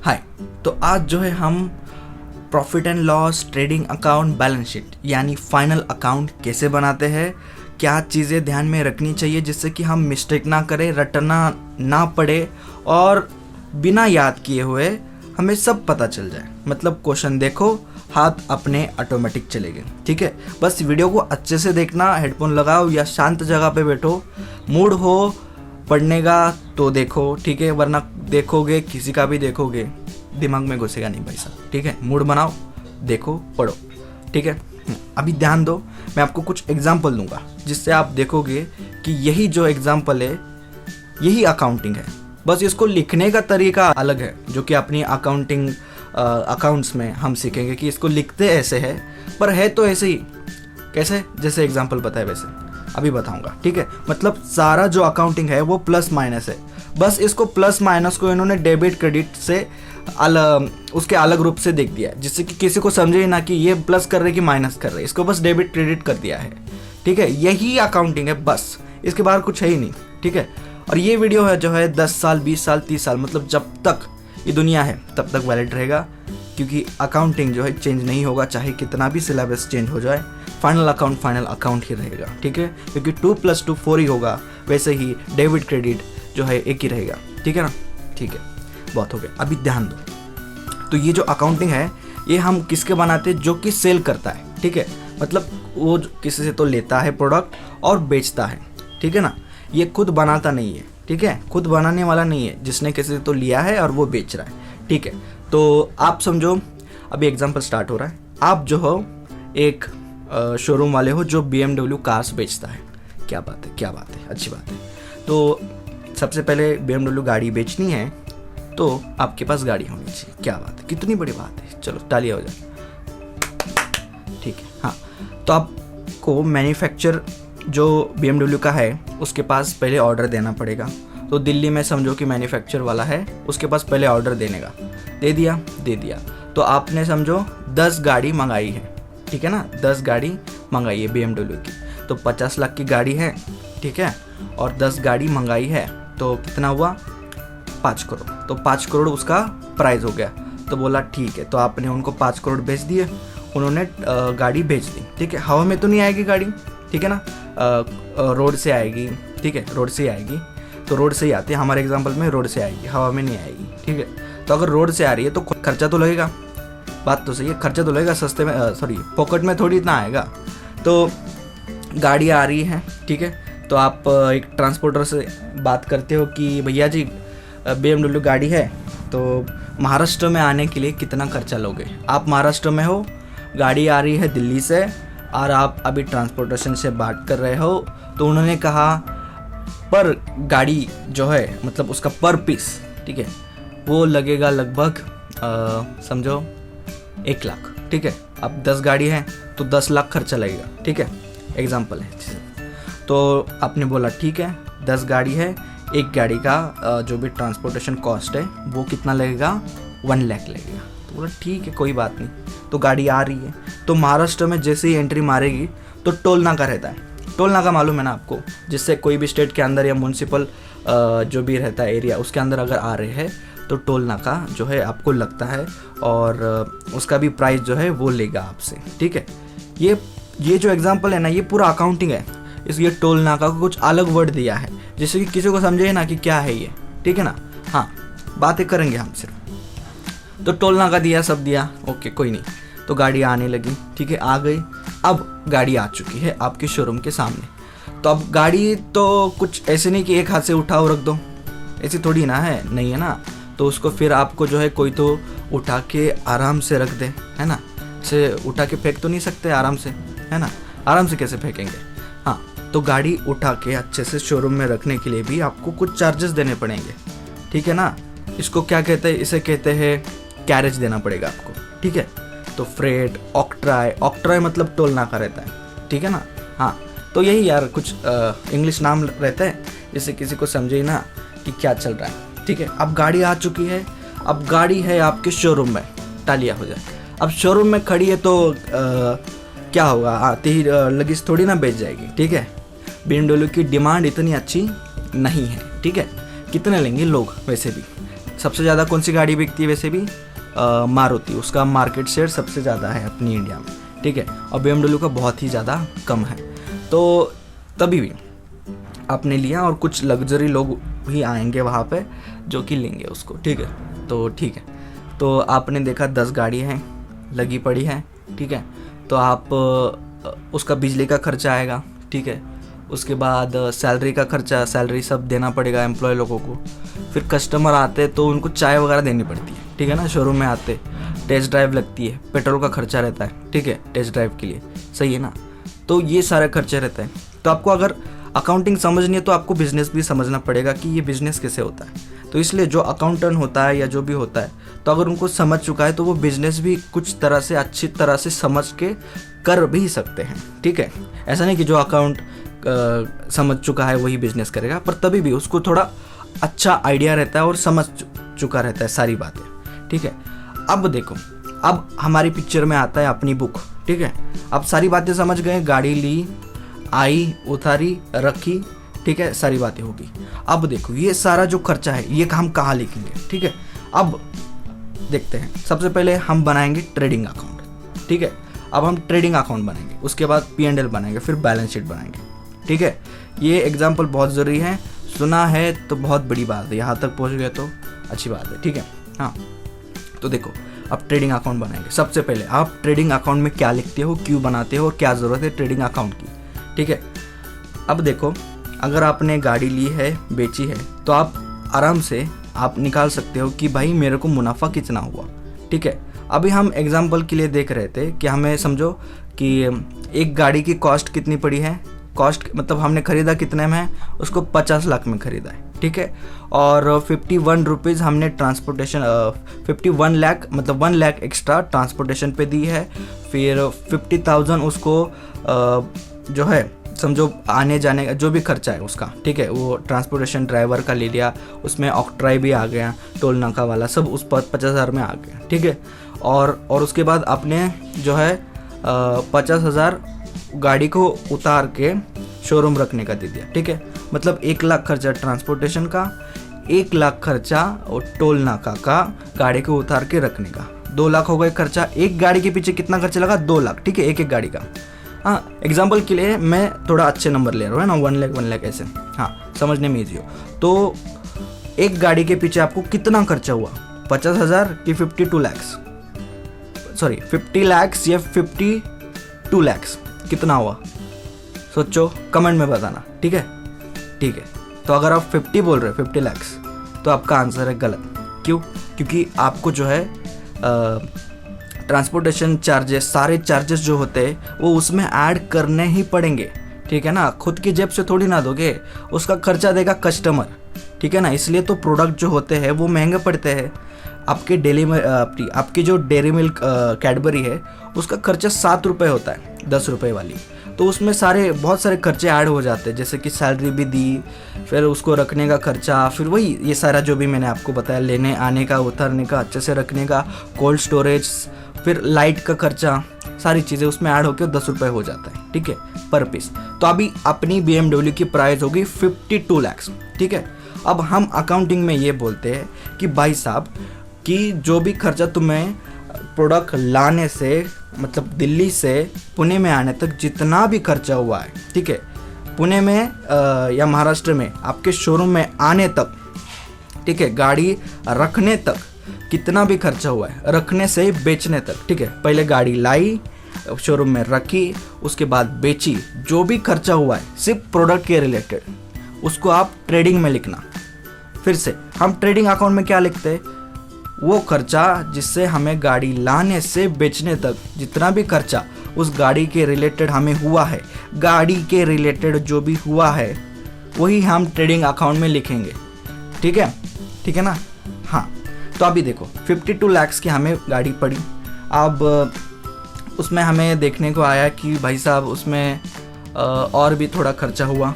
हाय। तो आज जो है हम profit and loss, trading account, balance sheet यानी फाइनल अकाउंट कैसे बनाते हैं, क्या चीज़ें ध्यान में रखनी चाहिए जिससे कि हम मिस्टेक ना करें, रटना ना पड़े और बिना याद किए हुए हमें सब पता चल जाए। मतलब क्वेश्चन देखो, हाथ अपने ऑटोमेटिक चलेंगे। ठीक है, बस वीडियो को अच्छे से देखना, हेडफोन लगाओ या शांत जगह पे बैठो। मूड हो पढ़ने का तो देखो, ठीक है, वरना देखोगे किसी का भी देखोगे दिमाग में घुसेगा नहीं भाई साहब। ठीक है, मूड बनाओ, देखो, पढ़ो। ठीक है, अभी ध्यान दो, मैं आपको कुछ एग्जाम्पल दूंगा जिससे आप देखोगे कि यही जो एग्जाम्पल है यही अकाउंटिंग है। बस इसको लिखने का तरीका अलग है, जो कि अपनी अकाउंट्स में हम सीखेंगे कि इसको लिखते ऐसे है, पर है तो ऐसे ही। कैसे? जैसे एग्जाम्पल बताए वैसे अभी बताऊंगा। ठीक है, मतलब सारा जो अकाउंटिंग है वो प्लस माइनस है। बस इसको प्लस माइनस को इन्होंने डेबिट क्रेडिट से उसके अलग रूप से देख दिया, जिससे कि किसी को समझे ही ना कि ये प्लस कर रहे कि माइनस कर रहे, इसको बस डेबिट क्रेडिट कर दिया है। ठीक है, यही अकाउंटिंग है, बस इसके बाहर कुछ है ही नहीं। ठीक है, और ये वीडियो है जो है 10 साल 20 साल 30 साल मतलब जब तक ये दुनिया है तब तक वैलिड रहेगा, क्योंकि अकाउंटिंग जो है चेंज नहीं होगा, चाहे कितना भी सिलेबस चेंज हो जाए। फाइनल अकाउंट ही रहेगा। ठीक है, क्योंकि 2 + 2 4 ही होगा, वैसे ही डेबिट क्रेडिट जो है एक ही रहेगा। ठीक है ना? ठीक है, बहुत हो गया, अभी ध्यान दो। तो ये जो अकाउंटिंग है ये हम किसके बनाते हैं? जो कि सेल करता है। ठीक है, मतलब वो किसी से तो लेता है प्रोडक्ट और बेचता है। ठीक है ना? ये खुद बनाता नहीं है। ठीक है, खुद बनाने वाला नहीं है, जिसने किसी से तो लिया है और वो बेच रहा है। ठीक है, तो आप समझो, अभी एग्जाम्पल स्टार्ट हो रहा है। आप जो हो एक शोरूम वाले हो जो BMW कार्स बेचता है। क्या बात है, क्या बात है, अच्छी बात है। तो सबसे पहले BMW गाड़ी बेचनी है तो आपके पास गाड़ी होनी चाहिए। क्या बात है, कितनी बड़ी बात है, चलो तालियां हो जाए। ठीक है, हाँ, तो आपको मैन्युफैक्चर जो BMW का है उसके पास पहले ऑर्डर देना पड़ेगा। तो दिल्ली में समझो कि मैन्युफैक्चर वाला है, उसके पास पहले ऑर्डर देने का, दे दिया। तो आपने समझो 10 गाड़ी मंगाई है। ठीक है ना, 10 गाड़ी मंगाई है BMW की, तो 50 लाख की गाड़ी है। ठीक है, और 10 गाड़ी मंगाई है तो कितना हुआ? 5 करोड़। तो 5 करोड़ उसका प्राइस हो गया। तो बोला ठीक है, तो आपने उनको 5 करोड़ बेच दिए, उन्होंने गाड़ी बेच दी। ठीक है, हवा में तो नहीं आएगी गाड़ी, ठीक है ना, रोड से आएगी। ठीक है, रोड से आएगी, तो रोड से ही आती है, हमारे एग्जाम्पल में रोड से आएगी, हवा में नहीं आएगी। ठीक है, तो अगर रोड से आ रही है तो खर्चा तो लगेगा, बात तो सही है, खर्चा तो लगेगा, सस्ते में पॉकेट में थोड़ी इतना आएगा। तो गाड़ी आ रही है, ठीक है, तो आप एक ट्रांसपोर्टर से बात करते हो कि भैया जी BMW गाड़ी है, तो महाराष्ट्र में आने के लिए कितना खर्चा लोगे? आप महाराष्ट्र में हो, गाड़ी आ रही है दिल्ली से और आप अभी ट्रांसपोर्टेशन से बात कर रहे हो। तो उन्होंने कहा पर गाड़ी जो है मतलब उसका पर पीस, ठीक है, वो लगेगा लगभग समझो 1 लाख। ठीक है, अब 10 गाड़ी है तो 10 लाख खर्चा लगेगा। ठीक है, एग्जाम्पल है। तो आपने बोला ठीक है, 10 गाड़ी है, एक गाड़ी का जो भी ट्रांसपोर्टेशन कॉस्ट है वो कितना लगेगा? 1 लाख लगेगा। तो बोला ठीक है, कोई बात नहीं। तो गाड़ी आ रही है, तो महाराष्ट्र में जैसे ही एंट्री मारेगी तो टोल नाका रहता है। टोल नाका मालूम है ना आपको, जिससे कोई भी स्टेट के अंदर या म्यूनसिपल जो भी रहता है एरिया, उसके अंदर अगर आ रहे हैं तो टोल नाका जो है आपको लगता है और उसका भी प्राइस जो है वो लेगा आपसे। ठीक है, ये जो एग्जांपल है ना, ये पूरा अकाउंटिंग है। इसलिए टोल नाका को कुछ अलग वर्ड दिया है जिससे कि किसी को समझे ना कि क्या है ये। ठीक है ना? हाँ, बातें करेंगे हम सिर्फ। तो टोल नाका दिया, सब दिया, ओके, कोई नहीं। तो गाड़ी आने लगी, ठीक है, आ गई। अब गाड़ी आ चुकी है आपके शोरूम के सामने। तो अब गाड़ी तो कुछ ऐसे नहीं कि एक हाथ से उठाओ रख दो, ऐसी थोड़ी ना है, नहीं है ना। तो उसको फिर आपको जो है कोई तो उठा के आराम से रख दे, है ना। से उठा के फेंक तो नहीं सकते आराम से, है ना, आराम से कैसे फेंकेंगे? हाँ, तो गाड़ी उठा के अच्छे से शोरूम में रखने के लिए भी आपको कुछ चार्जेस देने पड़ेंगे। ठीक है ना, इसको क्या कहते हैं? इसे कहते हैं कैरेज देना पड़ेगा आपको। ठीक है, तो फ्रेट, ऑक्ट्राय मतलब टोल नाका रहता है। ठीक है ना? हाँ, तो यही यार कुछ इंग्लिश नाम रहता है जिससे किसी को समझे ही ना कि क्या चल रहा है। ठीक है, अब गाड़ी आ चुकी है, अब गाड़ी है आपके शोरूम में, तालियां हो जाए। अब शोरूम में खड़ी है तो क्या होगा? आते ही लगेज थोड़ी ना बेच जाएगी। ठीक है, BMW की डिमांड इतनी अच्छी नहीं है। ठीक है, कितने लेंगे लोग? वैसे भी सबसे ज़्यादा कौन सी गाड़ी बिकती है वैसे भी? मारुति, उसका मार्केट शेयर सबसे ज़्यादा है अपनी इंडिया में, ठीक है। और BMW का बहुत ही ज़्यादा कम है। तो तभी भी आपने लिया, और कुछ लग्जरी लोग भी आएंगे वहाँ पे जो कि लेंगे उसको, ठीक है। तो ठीक है, तो आपने देखा 10 गाड़ी हैं लगी पड़ी हैं, ठीक है। तो आप उसका बिजली का खर्चा आएगा, ठीक है। उसके बाद सैलरी का खर्चा, सैलरी सब देना पड़ेगा एम्प्लॉय लोगों को। फिर कस्टमर आते तो उनको चाय वगैरह देनी पड़ती है, ठीक है ना। शोरूम में आते टेस्ट ड्राइव लगती है, पेट्रोल का खर्चा रहता है, ठीक है, टेस्ट ड्राइव के लिए, सही है ना। तो ये सारे खर्चे रहते हैं। तो आपको अगर अकाउंटिंग समझनी है तो आपको बिजनेस भी समझना पड़ेगा कि ये बिजनेस कैसे होता है। तो इसलिए जो अकाउंटेंट होता है या जो भी होता है, तो अगर उनको समझ चुका है तो वो बिजनेस भी कुछ तरह से अच्छी तरह से समझ के कर भी सकते हैं, ठीक है। ऐसा नहीं कि जो अकाउंट समझ चुका है वही बिजनेस करेगा, पर तभी भी उसको थोड़ा अच्छा आइडिया रहता है और समझ चुका रहता है सारी बातें, ठीक है। अब देखो, अब हमारी पिक्चर में आता है अपनी बुक, ठीक है। अब सारी बातें समझ गए, गाड़ी ली, आई, उतारी, रखी, ठीक है, सारी बातें होगी। अब देखो ये सारा जो खर्चा है ये हम कहाँ लिखेंगे, ठीक है। अब देखते हैं, सबसे पहले हम बनाएंगे ट्रेडिंग अकाउंट, ठीक है। अब हम ट्रेडिंग अकाउंट बनाएंगे, उसके बाद P&L बनाएंगे, फिर बैलेंस शीट बनाएंगे, ठीक है। ये एग्जाम्पल बहुत ज़रूरी है, सुना है तो बहुत बड़ी बात है, यहाँ तक पहुँच गए तो अच्छी बात है, ठीक है। हाँ, तो देखो अब ट्रेडिंग अकाउंट बनाएंगे। सबसे पहले आप ट्रेडिंग अकाउंट में क्या लिखते हो, क्यों बनाते हो और क्या ज़रूरत है ट्रेडिंग अकाउंट की, ठीक है। अब देखो, अगर आपने गाड़ी ली है, बेची है, तो आप आराम से आप निकाल सकते हो कि भाई मेरे को मुनाफा कितना हुआ, ठीक है। अभी हम एग्जाम्पल के लिए देख रहे थे कि हमें समझो कि एक गाड़ी की कॉस्ट कितनी पड़ी है, कॉस्ट मतलब हमने ख़रीदा कितने में है, उसको 50 लाख में ख़रीदा है, ठीक है। और 51 रुपीज़ हमने ट्रांसपोर्टेशन 51 लाख मतलब 1 लाख एक्स्ट्रा ट्रांसपोर्टेशन पे दी है। फिर 50,000 उसको जो है समझो आने जाने का जो भी खर्चा है उसका, ठीक है, वो ट्रांसपोर्टेशन ड्राइवर का ले लिया, उसमें ऑक्ट्राई भी आ गया, टोल नाका वाला सब उस पर 50,000 में आ गया, ठीक है। और उसके बाद आपने जो है 50,000 गाड़ी को उतार के शोरूम रखने का दे दिया, ठीक है। मतलब 1 लाख खर्चा ट्रांसपोर्टेशन का, 1 लाख खर्चा और टोल नाका का गाड़ी को उतार के रखने का, 2 लाख हो गए खर्चा। एक गाड़ी के पीछे कितना खर्चा लगा, 2 लाख, ठीक है, एक गाड़ी का। हाँ, एग्जाम्पल के लिए मैं थोड़ा अच्छे नंबर ले रहा हूँ, है ना, 1 लाख ऐसे, हाँ, समझने में ईजी हो। तो एक गाड़ी के पीछे आपको कितना खर्चा हुआ, 50,000 कि 52 लैक्स, सॉरी 50 लैक्स या 52 लैक्स, कितना हुआ सोचो, कमेंट में बताना, ठीक है, ठीक है। तो अगर आप 50 बोल रहे हो, 50 लैक्स, तो आपका आंसर है गलत। क्यों? क्योंकि आपको जो है ट्रांसपोर्टेशन चार्जेस, सारे चार्जेस जो होते हैं वो उसमें ऐड करने ही पड़ेंगे, ठीक है ना। खुद की जेब से थोड़ी ना दोगे, उसका खर्चा देगा कस्टमर, ठीक है ना। इसलिए तो प्रोडक्ट जो होते हैं वो महंगे पड़ते हैं। आपके डेली में आपकी जो डेयरी मिल्क कैडबरी है उसका खर्चा 7 रुपये होता है, 10 रुपये वाली, तो उसमें बहुत सारे खर्चे ऐड हो जाते हैं, जैसे कि सैलरी भी दी, फिर उसको रखने का खर्चा, फिर वही ये सारा जो भी मैंने आपको बताया, लेने आने का, उतारने का, अच्छे से रखने का, कोल्ड स्टोरेज, फिर लाइट का खर्चा, सारी चीज़ें उसमें ऐड होकर 10 रुपये हो जाता है, ठीक है, पर पीस। तो अभी अपनी BMW की प्राइस होगी 52 लैक्स, ठीक है। अब हम अकाउंटिंग में ये बोलते हैं कि भाई साहब कि जो भी खर्चा तुम्हें प्रोडक्ट लाने से मतलब दिल्ली से पुणे में आने तक जितना भी खर्चा हुआ है, ठीक है, पुणे में या महाराष्ट्र में आपके शोरूम में आने तक, ठीक है, गाड़ी रखने तक कितना भी खर्चा हुआ है, रखने से बेचने तक, ठीक है। पहले गाड़ी लाई, शोरूम में रखी, उसके बाद बेची, जो भी खर्चा हुआ है सिर्फ प्रोडक्ट के रिलेटेड, उसको आप ट्रेडिंग में लिखना। फिर से हम ट्रेडिंग अकाउंट में क्या लिखते हैं, वो खर्चा जिससे हमें गाड़ी लाने से बेचने तक जितना भी खर्चा उस गाड़ी के रिलेटेड हमें हुआ है, गाड़ी के रिलेटेड जो भी हुआ है वही हम ट्रेडिंग अकाउंट में लिखेंगे, ठीक है, ठीक है ना। हाँ, तो अभी देखो 52 लैक्स की हमें गाड़ी पड़ी। अब उसमें हमें देखने को आया कि भाई साहब उसमें और भी थोड़ा खर्चा हुआ,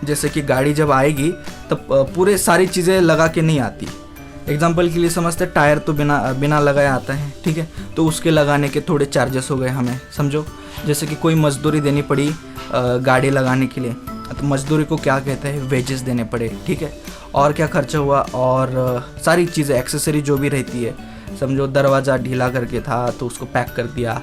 जैसे कि गाड़ी जब आएगी तब पूरे सारी चीज़ें लगा के नहीं आती। एग्जाम्पल के लिए समझते, टायर तो बिना लगाए आता है, ठीक है, तो उसके लगाने के थोड़े चार्जेस हो गए हमें, समझो। जैसे कि कोई मजदूरी देनी पड़ी गाड़ी लगाने के लिए, तो मजदूरी को क्या कहते हैं, वेजेस देने पड़े, ठीक है। और क्या खर्चा हुआ, और सारी चीज़ें एक्सेसरी जो भी रहती है, समझो दरवाज़ा ढीला करके था तो उसको पैक कर दिया,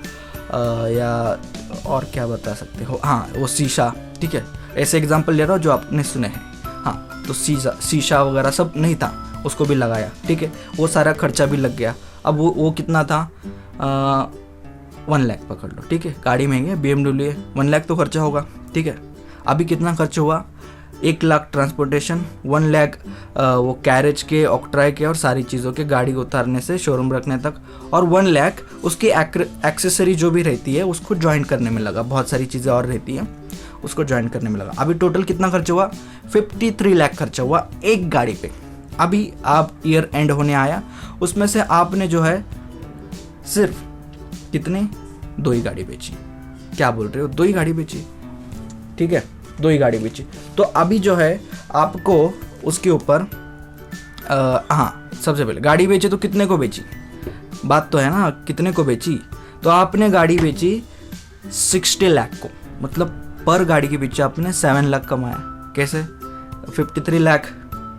या और क्या बता सकते हो, हाँ वो शीशा, ठीक है, ऐसे एग्जांपल ले रहा हूँ जो आपने सुने हैं। हाँ तो शीशा वगैरह सब नहीं था, उसको भी लगाया, ठीक है, वो सारा खर्चा भी लग गया। अब वो कितना था, 1 लाख पकड़ लो, ठीक है, गाड़ी महंगी है, BMW है, 1 लाख तो खर्चा होगा, ठीक है। अभी कितना खर्च हुआ, 1 लाख ट्रांसपोर्टेशन, 1 लाख वो कैरेज के, ऑक्ट्राई के और सारी चीज़ों के, गाड़ी उतारने से शोरूम रखने तक, और 1 लाख उसकी एक्सेसरी जो भी रहती है उसको ज्वाइन करने में लगा, बहुत सारी चीज़ें और रहती हैं उसको ज्वाइन करने में लगा। अभी टोटल कितना खर्च हुआ, 53 लाख खर्चा हुआ एक गाड़ी पे। अभी आप ईयर एंड होने आया, उसमें से आपने जो है सिर्फ कितने, 2 ही गाड़ी बेची। क्या बोल रहे हो, 2 ही गाड़ी बेची, ठीक है, 2 ही गाड़ी बेची। तो अभी जो है आपको उसके ऊपर हाँ, सबसे पहले गाड़ी बेची तो कितने को बेची, बात तो है ना, कितने को बेची, तो आपने गाड़ी बेची 60 लाख को, मतलब पर गाड़ी के पीछे आपने 7 लाख कमाया। कैसे, 53 लाख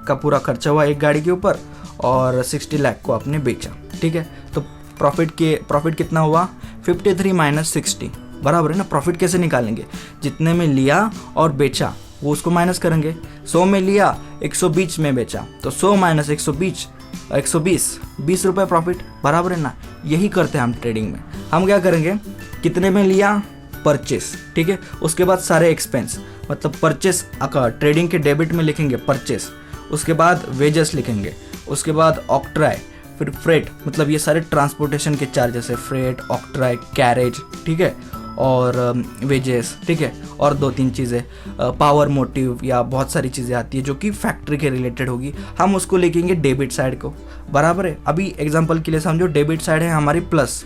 का पूरा खर्चा हुआ एक गाड़ी के ऊपर और 60 लाख को आपने बेचा, ठीक है। तो प्रॉफिट कितना हुआ, 53 माइनस 60 बराबर है ना। प्रॉफिट कैसे निकालेंगे, जितने में लिया और बेचा वो उसको माइनस करेंगे। 100 में लिया, 120 में बेचा, तो 100 माइनस 120, 20 रुपये प्रॉफिट, बराबर है ना। यही करते हैं हम ट्रेडिंग में। हम क्या करेंगे, कितने में लिया, परचेस, ठीक है, उसके बाद सारे एक्सपेंस, मतलब परचेस ट्रेडिंग के डेबिट में लिखेंगे परचेस, उसके बाद वेजेस लिखेंगे, उसके बाद ऑक्ट्राई, फिर फ्रेट, मतलब ये सारे ट्रांसपोर्टेशन के चार्जेस है, फ्रेट, ऑक्ट्राई, कैरेज, ठीक है, और वेजेस, ठीक है, और 2-3 चीज़ें, पावर मोटिव या बहुत सारी चीज़ें आती है जो कि फैक्ट्री के रिलेटेड होगी, हम उसको लिखेंगे डेबिट साइड को, बराबर है। अभी एग्जांपल के लिए समझो, डेबिट साइड है हमारी प्लस,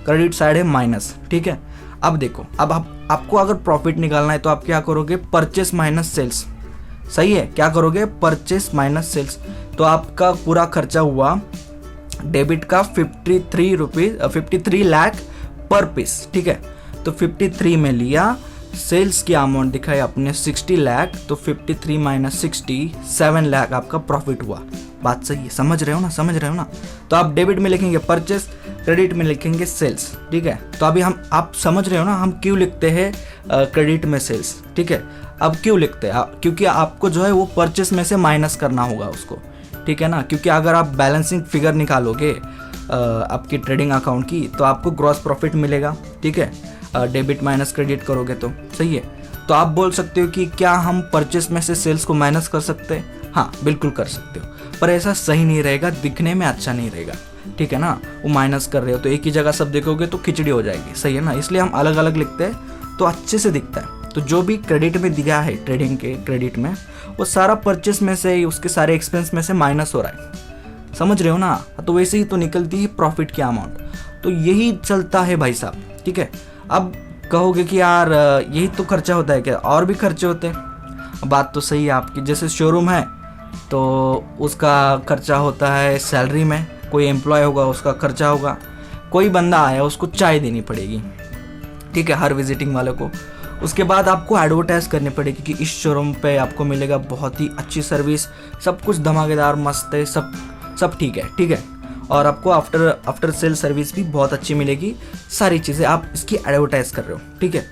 क्रेडिट साइड है माइनस, ठीक है। अब देखो, अब आपको अगर प्रॉफिट निकालना है तो आप क्या करोगे, परचेस माइनस सेल्स, सही है, क्या करोगे, परचेस माइनस सेल्स। तो आपका पूरा खर्चा हुआ डेबिट का 53 लाख पर पीस, ठीक है। तो 53 में लिया, सेल्स की अमाउंट दिखाई आपने 60 लाख, तो 53 माइनस 60, 7 लाख आपका प्रॉफिट हुआ। बात सही है, समझ रहे हो ना। तो आप डेबिट में लिखेंगे परचेस, क्रेडिट में लिखेंगे सेल्स, ठीक है। तो अभी आप समझ रहे हो ना हम क्यों लिखते हैं क्रेडिट में सेल्स, ठीक है। अब क्यों लिखते हैं, क्योंकि आपको जो है वो परचेस में से माइनस करना होगा उसको, ठीक है ना। क्योंकि अगर आप बैलेंसिंग फिगर निकालोगे आपकी ट्रेडिंग अकाउंट की, तो आपको ग्रॉस प्रॉफिट मिलेगा, ठीक है, डेबिट माइनस क्रेडिट करोगे तो, सही है। तो आप बोल सकते हो कि क्या हम परचेस में से सेल्स को माइनस कर सकते हैं, हाँ बिल्कुल कर सकते हो, पर ऐसा सही नहीं रहेगा, दिखने में अच्छा नहीं रहेगा, ठीक है ना। वो माइनस कर रहे हो तो एक ही जगह सब देखोगे तो खिचड़ी हो जाएगी, सही है ना। इसलिए हम अलग अलग लिखते हैं तो अच्छे से दिखता है। तो जो भी क्रेडिट में दिया है ट्रेडिंग के क्रेडिट में, वो सारा परचेस में से, उसके सारे एक्सपेंस में से माइनस हो रहा है, समझ रहे हो ना। तो वैसे ही तो निकलती है प्रॉफिट की अमाउंट। तो यही चलता है भाई साहब, ठीक है। अब कहोगे कि यार यही तो खर्चा होता है क्या, और भी खर्चे होते हैं। बात तो सही है आपकी, जैसे शोरूम है तो उसका खर्चा होता है सैलरी में, कोई एम्प्लॉय होगा उसका खर्चा होगा, कोई बंदा आया उसको चाय देनी पड़ेगी, ठीक है, हर विजिटिंग वाले को। उसके बाद आपको एडवर्टाइज करनी पड़ेगी कि इस शोरूम पे आपको मिलेगा बहुत ही अच्छी सर्विस, सब कुछ धमाकेदार मस्त है, सब ठीक है। और आपको आफ्टर सेल सर्विस भी बहुत अच्छी मिलेगी, सारी चीज़ें आप इसकी एडवर्टाइज कर रहे हो, ठीक है।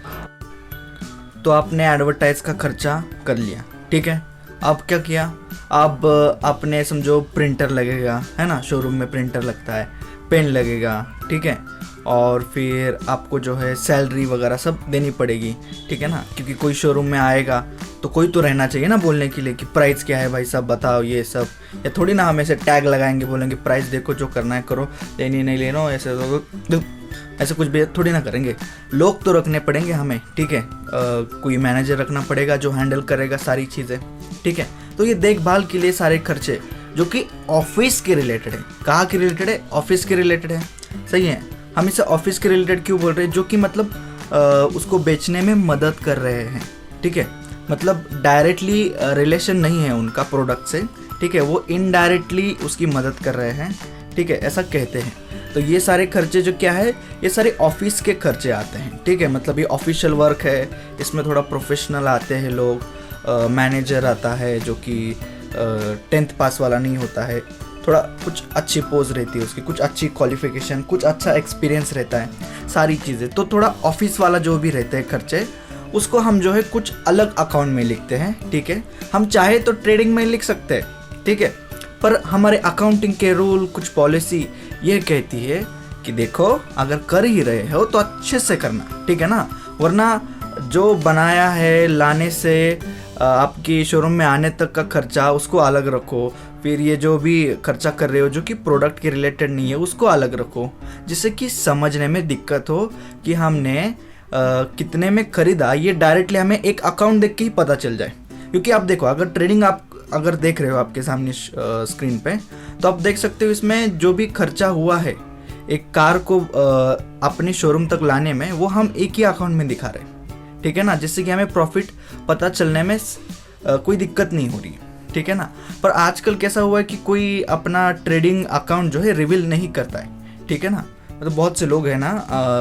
तो आपने एडवर्टाइज का खर्चा कर लिया, ठीक है। अब क्या किया, अब आपने समझो प्रिंटर लगेगा, है ना, शोरूम में प्रिंटर लगता है, पेन लगेगा, ठीक है, और फिर आपको जो है सैलरी वगैरह सब देनी पड़ेगी, ठीक है ना। क्योंकि कोई शोरूम में आएगा तो कोई तो रहना चाहिए ना बोलने के लिए कि प्राइस क्या है भाई साहब बताओ ये सब, या थोड़ी ना हम ऐसे टैग लगाएंगे बोलेंगे प्राइस देखो जो करना है करो, लेनी नहीं लेनो, ऐसे कुछ भी थोड़ी ना करेंगे। लोग तो रखने पड़ेंगे हमें, ठीक है, कोई मैनेजर रखना पड़ेगा जो हैंडल करेगा सारी चीज़ें, ठीक है। तो ये देखभाल के लिए सारे खर्चे जो कि ऑफिस के रिलेटेड है, कहाँ के रिलेटेड है, ऑफिस के रिलेटेड है, सही है। हम इसे ऑफिस के रिलेटेड क्यों बोल रहे हैं, जो कि मतलब उसको बेचने में मदद कर रहे हैं, ठीक है, मतलब डायरेक्टली रिलेशन नहीं है उनका प्रोडक्ट से, ठीक है, वो इनडायरेक्टली उसकी मदद कर रहे हैं, ठीक है, ऐसा कहते हैं। तो ये सारे खर्चे जो क्या है, ये सारे ऑफिस के खर्चे आते हैं, ठीक है, मतलब ये ऑफिशियल वर्क है, इसमें थोड़ा प्रोफेशनल आते हैं लोग, मैनेजर आता है जो कि 10th पास वाला नहीं होता है, थोड़ा कुछ अच्छी पोज रहती है उसकी, कुछ अच्छी क्वालिफिकेशन, कुछ अच्छा एक्सपीरियंस रहता है, सारी चीज़ें। तो थोड़ा ऑफिस वाला जो भी रहते हैं खर्चे, उसको हम जो है कुछ अलग अकाउंट में लिखते हैं, ठीक है। हम चाहे तो ट्रेडिंग में लिख सकते हैं, ठीक है, पर हमारे अकाउंटिंग के रूल, कुछ पॉलिसी ये कहती है कि देखो अगर कर ही रहे हो तो अच्छे से करना, ठीक है ना, वरना जो बनाया है लाने से आपकी शोरूम में आने तक का खर्चा उसको अलग रखो, फिर ये जो भी खर्चा कर रहे हो जो कि प्रोडक्ट के रिलेटेड नहीं है उसको अलग रखो, जिससे कि समझने में दिक्कत हो कि हमने कितने में खरीदा, ये डायरेक्टली हमें एक अकाउंट देख के ही पता चल जाए। क्योंकि आप देखो, अगर ट्रेडिंग आप अगर देख रहे हो आपके सामने स्क्रीन पे, तो आप देख सकते हो इसमें जो भी खर्चा हुआ है एक कार को अपने शोरूम तक लाने में, वो हम एक ही अकाउंट में दिखा रहे हैं, ठीक है ना, जिससे कि हमें प्रॉफिट पता चलने में कोई दिक्कत नहीं हो रही है, ठीक है ना। पर आजकल कैसा हुआ है कि कोई अपना ट्रेडिंग अकाउंट जो है रिवील नहीं करता है, ठीक है ना। मतलब बहुत से लोग हैं ना